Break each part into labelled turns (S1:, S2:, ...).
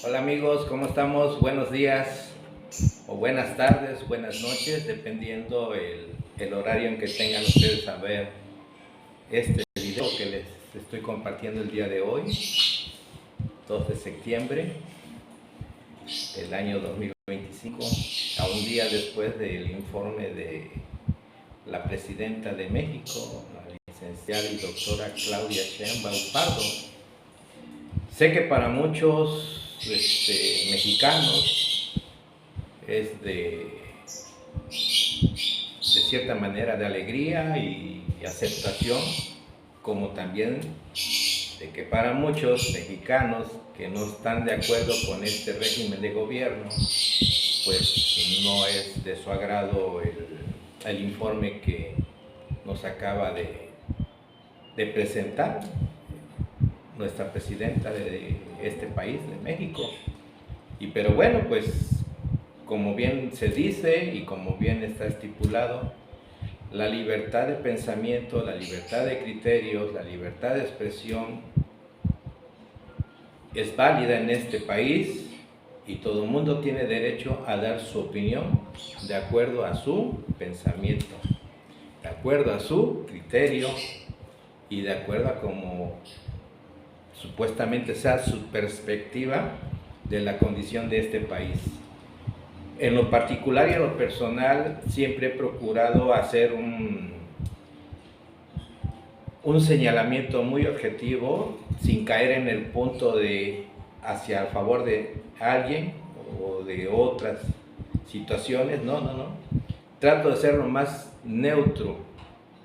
S1: Hola amigos, ¿cómo estamos? Buenos días o buenas tardes, buenas noches, dependiendo el horario en que tengan ustedes a ver este video que les estoy compartiendo el día de hoy, 2 de septiembre del año 2025, a un día después del informe de la presidenta de México, la licenciada y doctora Claudia Sheinbaum Pardo. Sé que para muchos mexicanos es de cierta manera de alegría y aceptación, como también de que para muchos mexicanos que no están de acuerdo con este régimen de gobierno, pues no es de su agrado el informe que nos acaba de presentar nuestra presidenta de este país, de México. Pero bueno, pues como bien se dice y como bien está estipulado, la libertad de pensamiento, la libertad de criterios, la libertad de expresión es válida en este país y todo el mundo tiene derecho a dar su opinión de acuerdo a su pensamiento, de acuerdo a su criterio y de acuerdo a cómo supuestamente sea su perspectiva de la condición de este país. En lo particular y en lo personal, siempre he procurado hacer un señalamiento muy objetivo, sin caer en el punto de hacia el favor de alguien o de otras situaciones. No. Trato de ser lo más neutro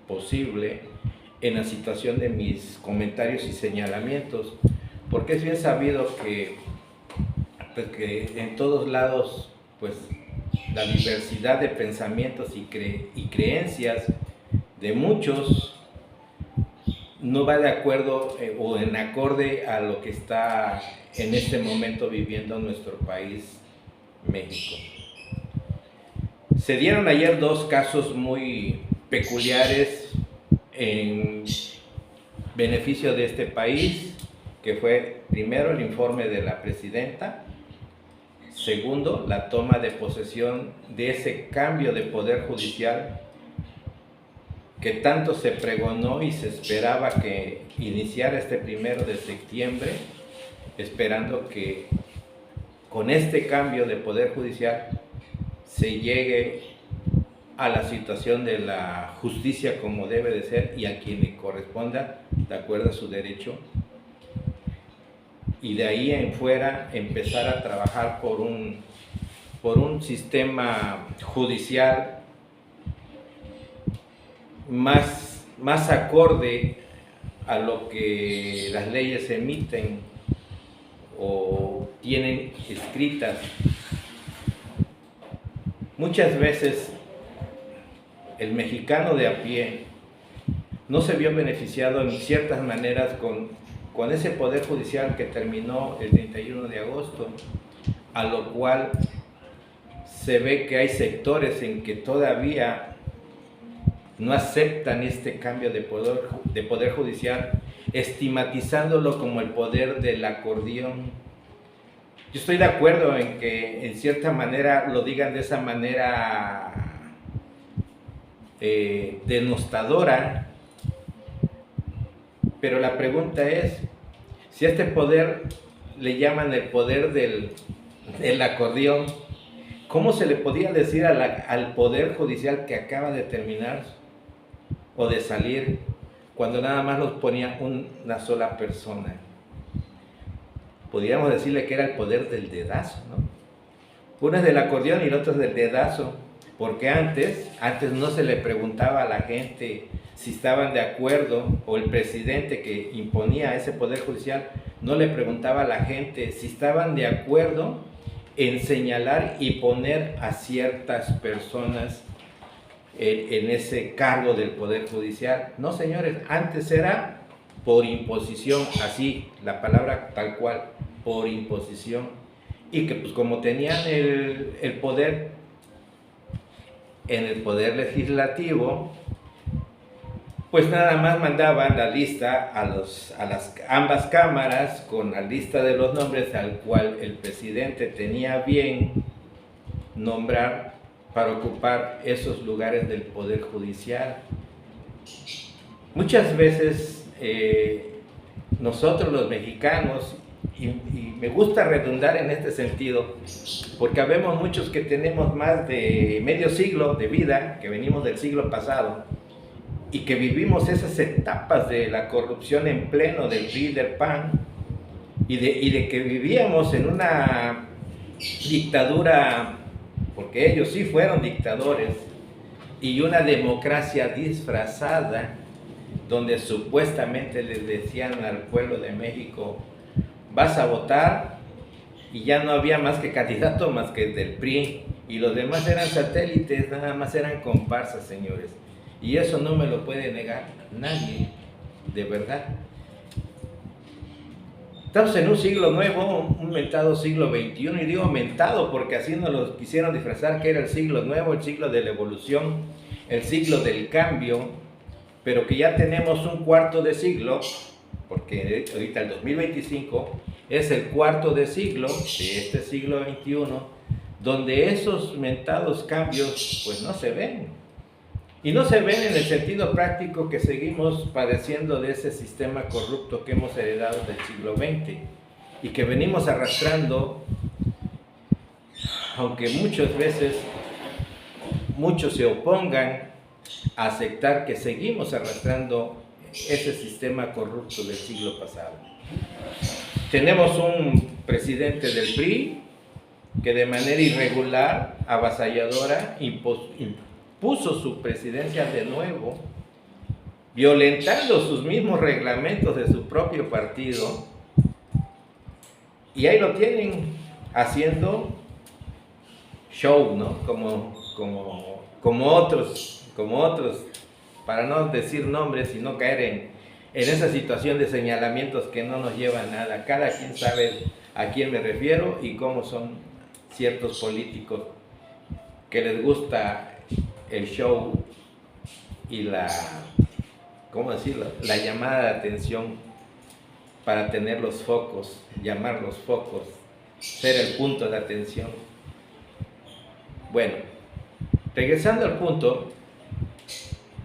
S1: posible en la situación de mis comentarios y señalamientos, porque es bien sabido que en todos lados, pues la diversidad de pensamientos y creencias de muchos no va de acuerdo o en acorde a lo que está en este momento viviendo nuestro país, México. Se dieron ayer dos casos muy peculiares en beneficio de este país, que fue primero el informe de la presidenta, segundo, la toma de posesión de ese cambio de poder judicial que tanto se pregonó y se esperaba que iniciara este 1 de septiembre, esperando que con este cambio de poder judicial se llegue a la situación de la justicia como debe de ser y a quien le corresponda de acuerdo a su derecho, y de ahí en fuera empezar a trabajar por un sistema judicial más acorde a lo que las leyes emiten o tienen escritas. Muchas veces el mexicano de a pie no se vio beneficiado en ciertas maneras con ese poder judicial que terminó el 31 de agosto, a lo cual se ve que hay sectores en que todavía no aceptan este cambio de poder judicial, estigmatizándolo como el poder del acordeón. Yo estoy de acuerdo en que en cierta manera lo digan de esa manera denostadora, pero la pregunta es, si a este poder le llaman el poder del acordeón, ¿cómo se le podía decir al poder judicial que acaba de terminar o de salir, cuando nada más los ponía una sola persona? Podríamos decirle que era el poder del dedazo, ¿no? Uno es del acordeón y el otro es del dedazo, porque antes no se le preguntaba a la gente si estaban de acuerdo, o el presidente que imponía ese poder judicial no le preguntaba a la gente si estaban de acuerdo en señalar y poner a ciertas personas en ese cargo del poder judicial. No, señores, antes era por imposición, así la palabra tal cual, por imposición, y que pues como tenían el poder en el poder legislativo, pues nada más mandaban la lista a las ambas cámaras con la lista de los nombres al cual el presidente tenía bien nombrar para ocupar esos lugares del Poder Judicial. Muchas veces nosotros los mexicanos, y me gusta redundar en este sentido, porque habemos muchos que tenemos más de medio siglo de vida, que venimos del siglo pasado, y que vivimos esas etapas de la corrupción en pleno del PRI y del PAN, y de que vivíamos en una dictadura, porque ellos sí fueron dictadores, y una democracia disfrazada, donde supuestamente les decían al pueblo de México, vas a votar, y ya no había más que candidato más que del PRI, y los demás eran satélites, nada más eran comparsas, señores. Y eso no me lo puede negar nadie, de verdad. Estamos en un siglo nuevo, un mentado siglo XXI, y digo mentado porque así nos lo quisieron disfrazar, que era el siglo nuevo, el siglo de la evolución, el siglo del cambio, pero que ya tenemos un cuarto de siglo, porque ahorita el 2025 es el cuarto de siglo de este siglo XXI, donde esos mentados cambios pues no se ven. Y no se ven en el sentido práctico que seguimos padeciendo de ese sistema corrupto que hemos heredado del siglo XX y que venimos arrastrando, aunque muchas veces muchos se opongan a aceptar que seguimos arrastrando ese sistema corrupto del siglo pasado. Tenemos un presidente del PRI que de manera irregular, avasalladora, puso su presidencia de nuevo, violentando sus mismos reglamentos de su propio partido, y ahí lo tienen haciendo show, ¿no? Como otros, para no decir nombres y no caer en esa situación de señalamientos que no nos lleva a nada. Cada quien sabe a quién me refiero y cómo son ciertos políticos que les gusta el show y la llamada de atención para tener los focos, llamar los focos, ser el punto de atención. Bueno, regresando al punto,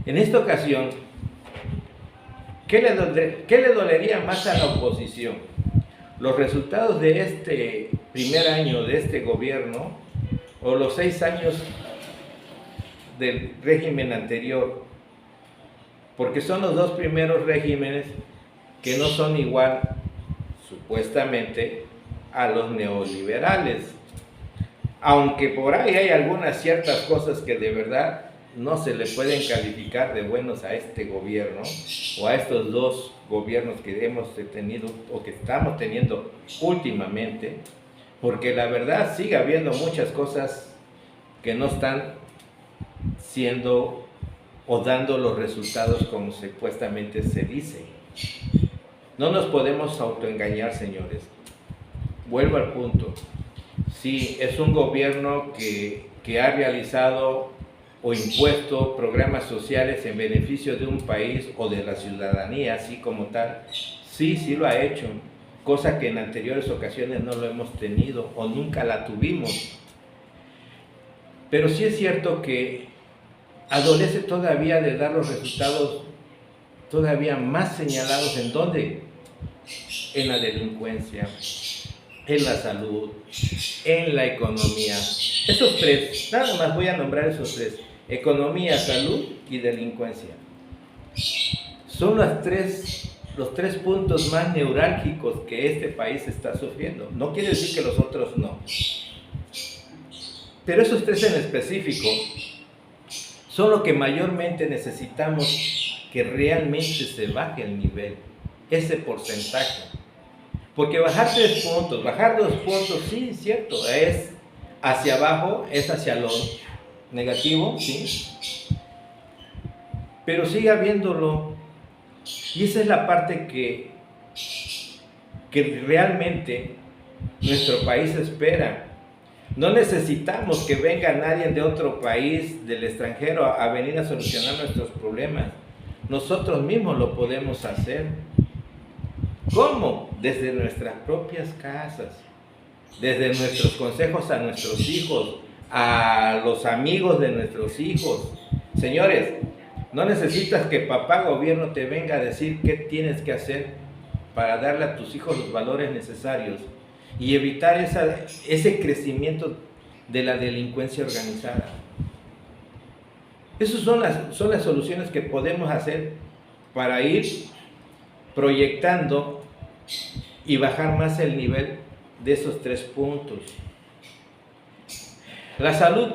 S1: en esta ocasión, ¿qué le dolería más a la oposición? ¿Los resultados de este primer año de este gobierno o los 6 años del régimen anterior? Porque son los dos primeros regímenes que no son igual, supuestamente, a los neoliberales. Aunque por ahí hay algunas ciertas cosas que de verdad no se le pueden calificar de buenos a este gobierno o a estos dos gobiernos que hemos tenido o que estamos teniendo últimamente, porque la verdad sigue habiendo muchas cosas que no están siendo o dando los resultados como supuestamente se dice. No nos podemos autoengañar, señores. Vuelvo al punto. Sí, es un gobierno que ha realizado o impuesto programas sociales en beneficio de un país o de la ciudadanía, así como tal. Sí lo ha hecho, cosa que en anteriores ocasiones no lo hemos tenido o nunca la tuvimos. Pero sí es cierto que adolece todavía de dar los resultados todavía más señalados. ¿En dónde? En la delincuencia, en la salud, en la economía. Esos tres, nada más voy a nombrar esos tres: economía, salud y delincuencia. Son los tres puntos más neurálgicos que este país está sufriendo. No quiere decir que los otros no. Pero esos tres en específico son lo que mayormente necesitamos que realmente se baje el nivel, ese porcentaje. Porque bajar 3 puntos, bajar 2 puntos, sí, cierto, es hacia abajo, es hacia lo negativo, sí. Pero sigue habiéndolo. Y esa es la parte que realmente nuestro país espera. No necesitamos que venga nadie de otro país, del extranjero, a venir a solucionar nuestros problemas. nosotros mismos lo podemos hacer. ¿Cómo? Desde nuestras propias casas, desde nuestros consejos a nuestros hijos, a los amigos de nuestros hijos. Señores, no necesitas que papá gobierno te venga a decir qué tienes que hacer para darle a tus hijos los valores necesarios y evitar ese crecimiento de la delincuencia organizada. Esas son las soluciones que podemos hacer para ir proyectando y bajar más el nivel de esos 3 puntos. La salud.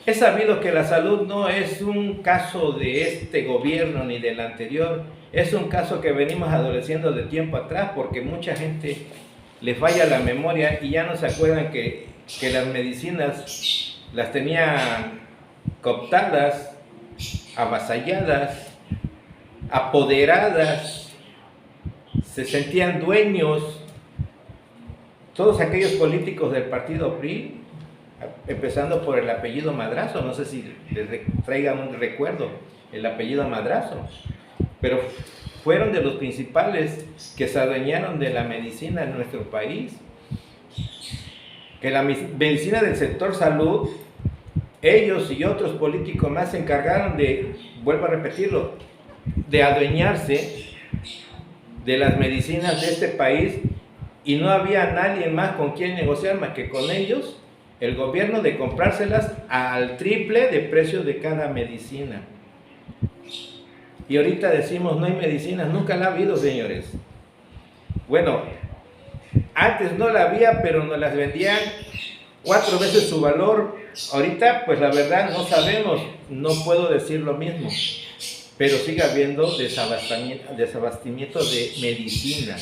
S1: Es sabido que la salud no es un caso de este gobierno ni del anterior, es un caso que venimos adoleciendo de tiempo atrás, porque mucha gente le falla la memoria y ya no se acuerdan que las medicinas las tenían cooptadas, avasalladas, apoderadas, se sentían dueños. Todos aquellos políticos del partido PRI, empezando por el apellido Madrazo, no sé si les traigan un recuerdo, el apellido Madrazo, pero fueron de los principales que se adueñaron de la medicina en nuestro país. Que la medicina del sector salud, ellos y otros políticos más se encargaron de, vuelvo a repetirlo, de adueñarse de las medicinas de este país, y no había nadie más con quien negociar más que con ellos, el gobierno, de comprárselas al triple de precio de cada medicina. Y ahorita decimos no hay medicinas, nunca la ha habido, señores. Bueno, antes no la había, pero nos las vendían 4 veces su valor. Ahorita, pues la verdad no sabemos, no puedo decir lo mismo, pero sigue habiendo desabastecimiento de medicina.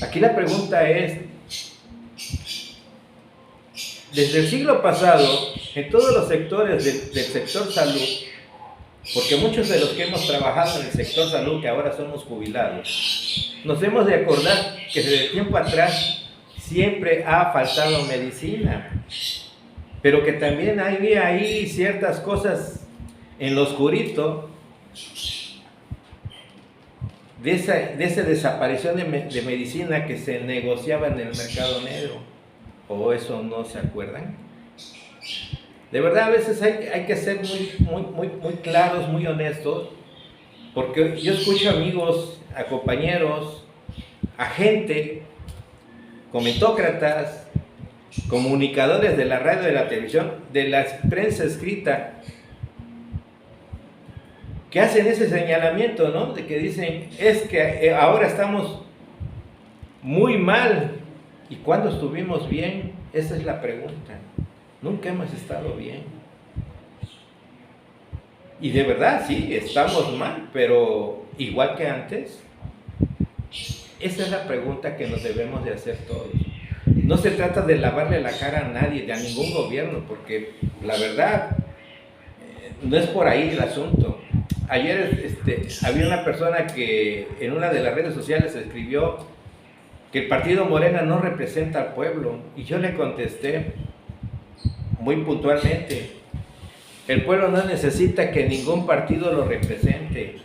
S1: Aquí la pregunta es, desde el siglo pasado, en todos los sectores del sector salud, porque muchos de los que hemos trabajado en el sector salud, que ahora somos jubilados, nos hemos de acordar que desde tiempo atrás siempre ha faltado medicina, pero que también hay ahí ciertas cosas en lo oscurito de esa desaparición de medicina que se negociaba en el mercado negro. ¿O eso no se acuerdan? De verdad, a veces hay que ser muy claros, muy honestos, porque yo escucho amigos, a compañeros, a gente, comentócratas, comunicadores de la radio, de la televisión, de la prensa escrita, que hacen ese señalamiento, ¿no? De que dicen, es que ahora estamos muy mal. ¿Y cuándo estuvimos bien? Esa es la pregunta. Nunca hemos estado bien. Y de verdad, sí, estamos mal, pero igual que antes. Esa es la pregunta que nos debemos de hacer todos. No se trata de lavarle la cara a nadie, a ningún gobierno, porque la verdad, no es por ahí el asunto. Ayer había una persona que en una de las redes sociales escribió que el partido Morena no representa al pueblo, y yo le contesté muy puntualmente: el pueblo no necesita que ningún partido lo represente.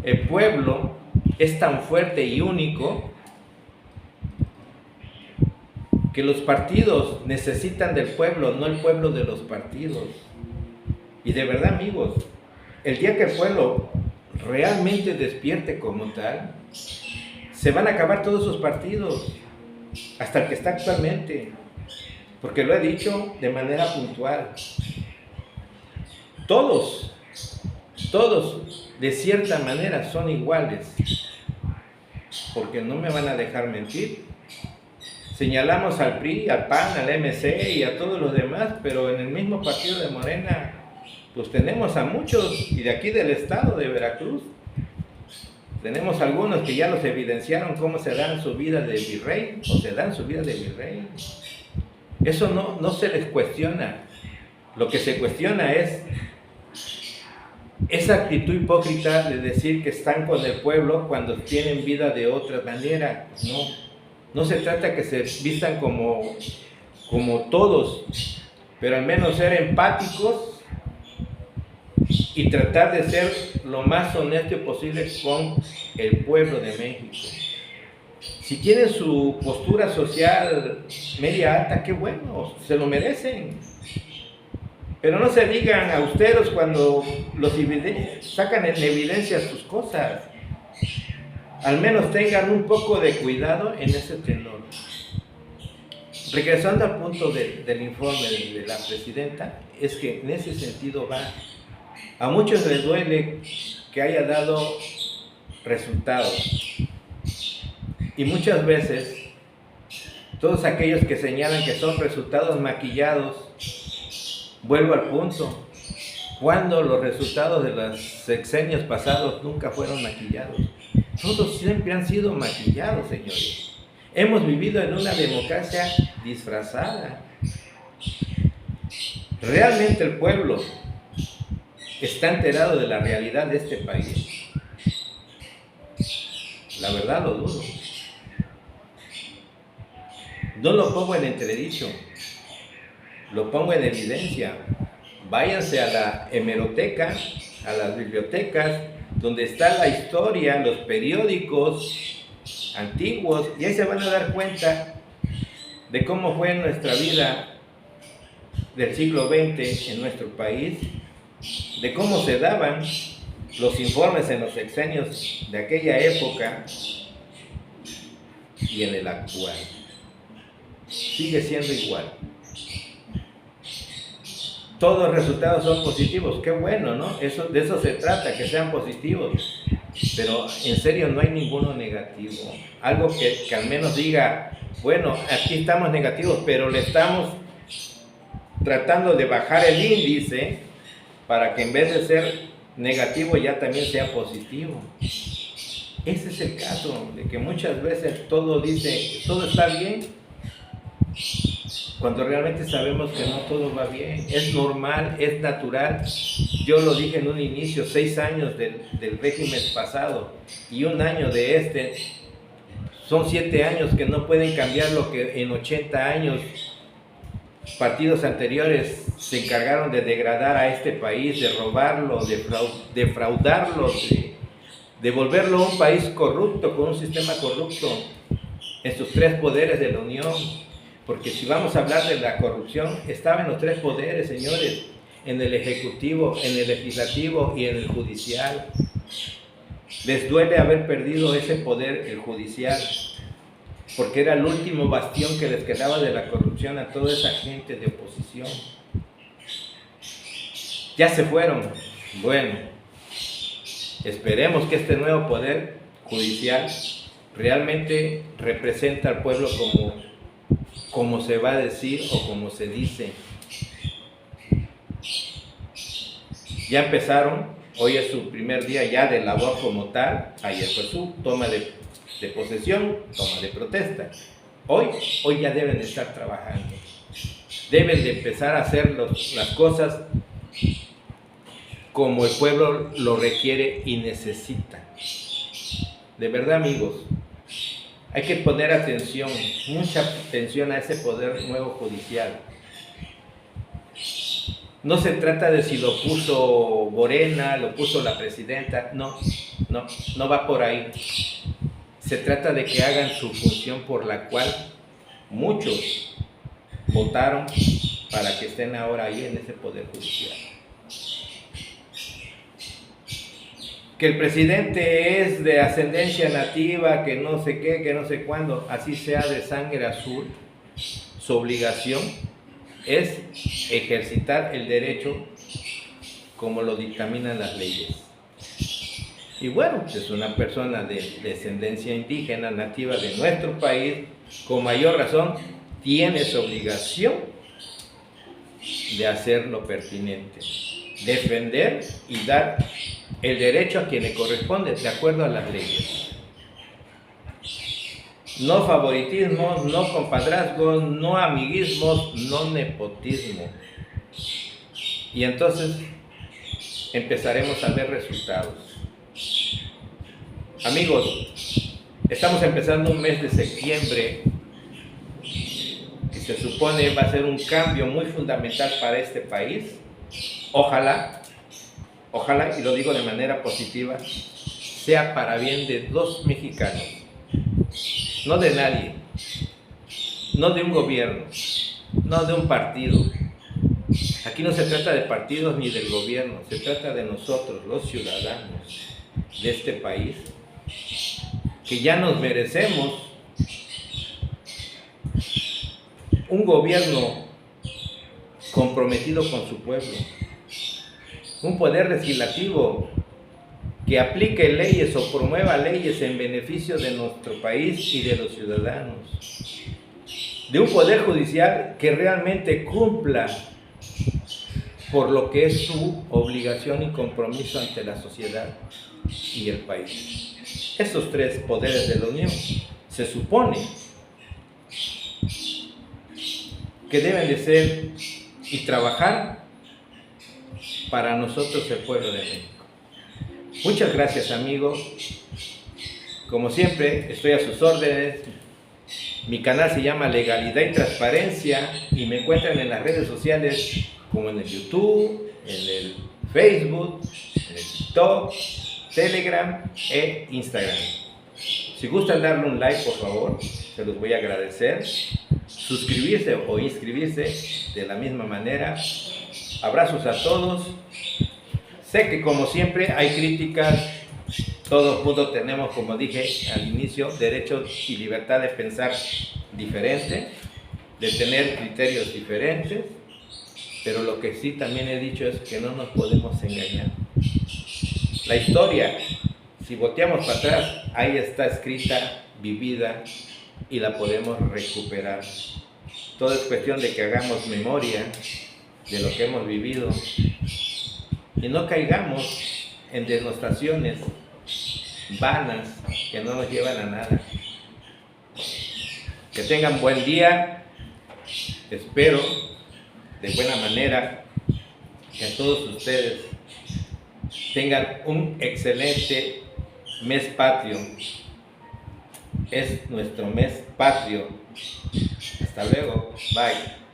S1: El pueblo es tan fuerte y único que los partidos necesitan del pueblo, no el pueblo de los partidos. Y de verdad, amigos, el día que el pueblo realmente despierte como tal, se van a acabar todos esos partidos, hasta el que está actualmente, porque lo he dicho de manera puntual. Todos de cierta manera son iguales, porque no me van a dejar mentir. Señalamos al PRI, al PAN, al MC y a todos los demás, pero en el mismo partido de Morena, pues tenemos a muchos, y de aquí del estado de Veracruz, tenemos algunos que ya los evidenciaron cómo se dan su vida de virrey, o se dan su vida de virrey. Eso no se les cuestiona. Lo que se cuestiona es esa actitud hipócrita de decir que están con el pueblo cuando tienen vida de otra manera. No se trata que se vistan como todos, pero al menos ser empáticos y tratar de ser lo más honesto posible con el pueblo de México. Si tienen su postura social media alta, qué bueno, se lo merecen. Pero no se digan austeros cuando sacan en evidencia sus cosas. Al menos tengan un poco de cuidado en ese tenor. Regresando al punto del informe de la presidenta, es que en ese sentido va. A muchos les duele que haya dado resultados. Y muchas veces, todos aquellos que señalan que son resultados maquillados, vuelvo al punto, cuando los resultados de los sexenios pasados nunca fueron maquillados. Todos siempre han sido maquillados, señores. Hemos vivido en una democracia disfrazada. ¿Realmente el pueblo está enterado de la realidad de este país? La verdad lo dudo. No lo pongo en entredicho, lo pongo en evidencia. Váyanse a la hemeroteca, a las bibliotecas, donde está la historia, los periódicos antiguos, y ahí se van a dar cuenta de cómo fue nuestra vida del siglo XX en nuestro país, de cómo se daban los informes en los sexenios de aquella época y en el actual. Sigue siendo igual. Todos los resultados son positivos, qué bueno, ¿no? De eso se trata, que sean positivos. Pero en serio no hay ninguno negativo. Algo que al menos diga, bueno, aquí estamos negativos, pero le estamos tratando de bajar el índice para que en vez de ser negativo ya también sea positivo. Ese es el caso, de que muchas veces todo está bien, cuando realmente sabemos que no todo va bien. Es normal, es natural. Yo lo dije en un inicio, 6 años del régimen pasado y 1 año de este, son 7 años que no pueden cambiar lo que en 80 años partidos anteriores se encargaron de degradar a este país, de robarlo, de defraudarlo, de volverlo un país corrupto, con un sistema corrupto en sus 3 poderes de la Unión. Porque si vamos a hablar de la corrupción, estaba en los 3 poderes, señores, en el ejecutivo, en el legislativo y en el judicial. Les duele haber perdido ese poder, el judicial, porque era el último bastión que les quedaba de la corrupción a toda esa gente de oposición. Ya se fueron. Bueno, esperemos que este nuevo poder judicial realmente represente al pueblo como se va a decir o como se dice. Ya empezaron, hoy es su primer día ya de labor como tal, ayer fue su toma de posesión, toma de protesta. Hoy ya deben de estar trabajando, deben de empezar a hacer las cosas como el pueblo lo requiere y necesita. De verdad, amigos, hay que poner atención, mucha atención a ese poder nuevo judicial. No se trata de si lo puso Morena, lo puso la presidenta, no va por ahí. Se trata de que hagan su función por la cual muchos votaron para que estén ahora ahí en ese poder judicial. Que el presidente es de ascendencia nativa, que no sé qué, que no sé cuándo, así sea de sangre azul, su obligación es ejercitar el derecho como lo dictaminan las leyes. Y bueno, es una persona de descendencia indígena, nativa de nuestro país, con mayor razón tiene su obligación de hacer lo pertinente, defender y dar el derecho a quien le corresponde de acuerdo a las leyes. No favoritismos, no compadrazgos, no amiguismos, no nepotismo. Y entonces empezaremos a ver resultados. Amigos, estamos empezando un mes de septiembre que se supone va a ser un cambio muy fundamental para este país. Ojalá ojalá, y lo digo de manera positiva, sea para bien de dos mexicanos, no de nadie, no de un gobierno, no de un partido. Aquí no se trata de partidos ni del gobierno, se trata de nosotros, los ciudadanos de este país, que ya nos merecemos un gobierno comprometido con su pueblo, un poder legislativo que aplique leyes o promueva leyes en beneficio de nuestro país y de los ciudadanos, de un poder judicial que realmente cumpla por lo que es su obligación y compromiso ante la sociedad y el país. Esos tres poderes de la Unión se supone que deben de ser y trabajar para nosotros, el pueblo de México. Muchas gracias, amigos. Como siempre, estoy a sus órdenes. Mi canal se llama Legalidad y Transparencia y me encuentran en las redes sociales como en el YouTube, en el Facebook, en el TikTok, Telegram e Instagram. Si gustan darle un like, por favor, se los voy a agradecer. Suscribirse o inscribirse de la misma manera. Abrazos a todos. Sé que como siempre hay críticas. Todo mundo tenemos, como dije al inicio, derecho y libertad de pensar diferente, de tener criterios diferentes, pero lo que sí también he dicho es que no nos podemos engañar. La historia, si volteamos para atrás, ahí está escrita, vivida, y la podemos recuperar. Todo es cuestión de que hagamos memoria de lo que hemos vivido y no caigamos en denostaciones vanas que no nos llevan a nada. Que tengan buen día. Espero de buena manera que a todos ustedes tengan un excelente mes patrio. Es nuestro mes patrio. Hasta luego. Bye.